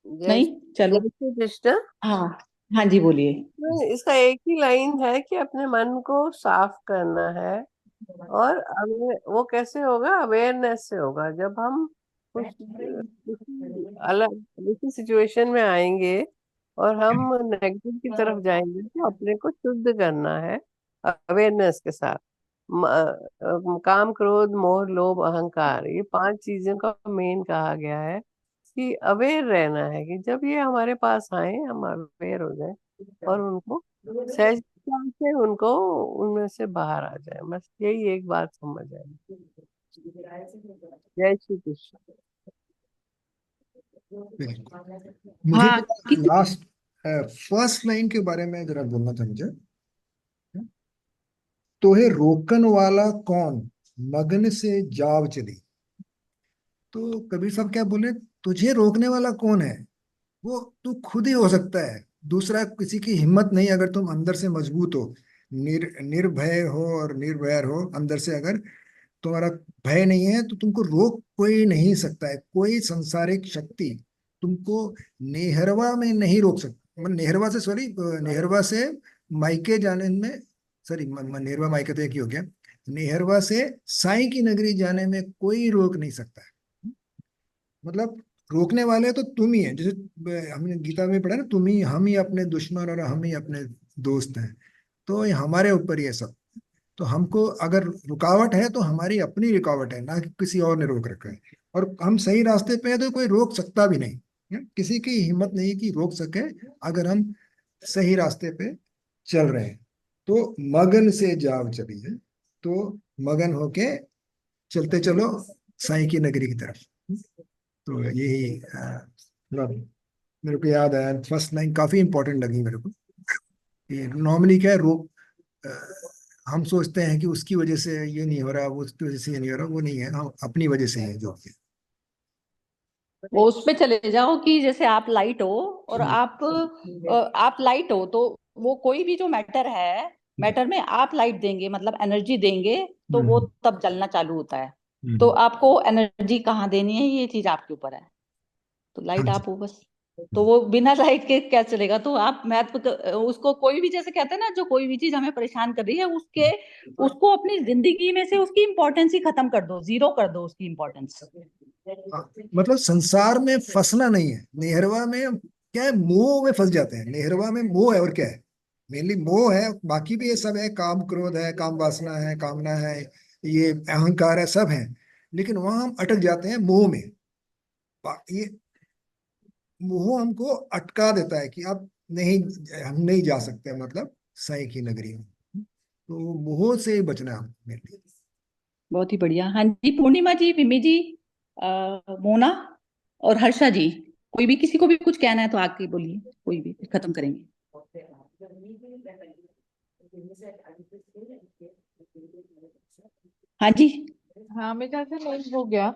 जय नहीं, चलो। जय श्री कृष्ण। हाँ हाँ जी, बोलिए। इसका एक ही लाइन है कि अपने मन को साफ करना है। और वो कैसे होगा, अवेयरनेस से होगा। जब हम कुछ किसी अलग दूसरी सिचुएशन में आएंगे और हम नेगेटिव की तरफ जाएंगे, तो अपने को शुद्ध करना है अवेयरनेस के साथ। काम, क्रोध, मोह, लोभ, अहंकार, ये 5 चीजों का मेन कहा गया है कि अवेयर रहना है। कि जब ये हमारे पास आए हम अवेयर हो जाए और उनको सहज से उनको उनमें से बाहर आ जाए। बस यही एक बात समझ आए। जय श्री कृष्ण। बिल्कुल। मुझे हाँ लास्ट फर्स्ट लाइन के बारे में जरा बोलना था मुझे। तोहे रोकन वाला कौन, मगन से जाव चली। तो कबीर साहब क्या बोले, तुझे रोकने वाला कौन है, वो तू खुद ही हो सकता है। दूसरा, किसी की हिम्मत नहीं, अगर तुम अंदर से मजबूत हो, निर्भय हो और निर्वैर हो, अंदर से अगर तुम्हारा भय नहीं है, तो तुमको रोक कोई नहीं सकता है। कोई सांसारिक शक्ति तुमको नेहरवा में नहीं रोक सकती। मतलब नेहरवा से, सॉरी, नेहरवा से मायके जाने में, सॉरी, नेहरवा मायके तो एक ही हो गया। नेहरवा से साईं की नगरी जाने में कोई रोक नहीं सकता है। मतलब रोकने वाले तो तुम ही है। जैसे हमने गीता में पढ़ा ना, तुम ही, हम ही अपने दुश्मन और हम ही अपने दोस्त हैं। तो ये हमारे ऊपर ही है सब। तो हमको अगर रुकावट है तो हमारी अपनी रुकावट है, ना कि किसी और ने रोक रखा है। और हम सही रास्ते पे हैं तो कोई रोक सकता भी नहीं है? किसी की हिम्मत नहीं कि रोक सके, अगर हम सही रास्ते पे चल रहे हैं। तो मगन से जाव चली है, तो मगन होके चलते चलो साईं की नगरी की तरफ। तो यही मतलब मेरे को याद आया, फर्स्ट लाइन काफी इंपॉर्टेंट लगी मेरे को। ये नॉर्मली क्या है, रोक, अ, हम सोचते हैं कि उसकी वजह से ये नहीं हो रहा, वो उसकी वजह से ये नहीं हो रहा। वो नहीं है, हम अपनी वजह से है जो है। वो उस पे चले जाओ कि जैसे आप लाइट हो और हम्म, आप लाइट हो, तो वो कोई भी जो मैटर है, मैटर में आप लाइट देंगे, मतलब एनर्जी देंगे, तो वो हम्म, तब जलना चालू होता है। तो हम्म, आपको एनर्जी कहाँ देनी है, ये चीज आपके ऊपर है। तो हाँ लाइट जी। आप हो बस। तो वो बिना लाइट के क्या चलेगा? तो आप महत्व उसको, कोई भी जैसे कहते हैं ना, जो कोई भी चीज हमें परेशान कर रही है, उसके उसको अपनी जिंदगी में से उसकी इंपॉर्टेंस ही खत्म कर दो, जीरो कर दो उसकी इंपॉर्टेंस। हाँ, मतलब संसार में फंसना नहीं है। नेहरवा में क्या है, मोह में फंस जाते हैं। नेहरवा में मोह है, और क्या है, मेनली मोह है। बाकी भी ये सब है, काम क्रोध है, काम वासना है, कामना है, ये अहंकार है, सब है। लेकिन वहां हम अटक जाते हैं मोह में। ये मोह हमको अटका देता है कि अब नहीं, हम नहीं जा सकते, मतलब साईं की नगरी में। तो मोह से ही बचना है मेरे लिए। बहुत ही बढ़िया। हाँ जी, पूर्णिमा जी, विमी जी, मोना और हर्षा जी, कोई भी, किसी को भी कुछ कहना है तो आके बोलिए, कोई भी, फिर खत्म करेंगे। हाँ जी, हाँ मेरे ख्याल से नहीं हो गया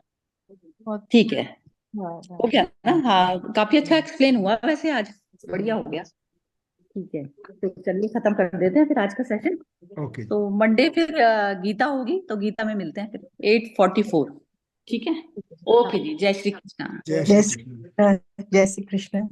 बहुत। ठीक है, हाँ हो हाँ गया ना? हाँ, काफी अच्छा एक्सप्लेन हुआ वैसे आज, बढ़िया हो गया। ठीक है, तो चलिए खत्म कर देते हैं फिर आज का सेशन। ओके। तो मंडे फिर गीता होगी, तो गीता में मिलते हैं फिर 8:44। ठीक है, हाँ। ओके जी, जय श्री कृष्णा। जय जय श्री कृष्ण। श्री जय श्री कृष्ण।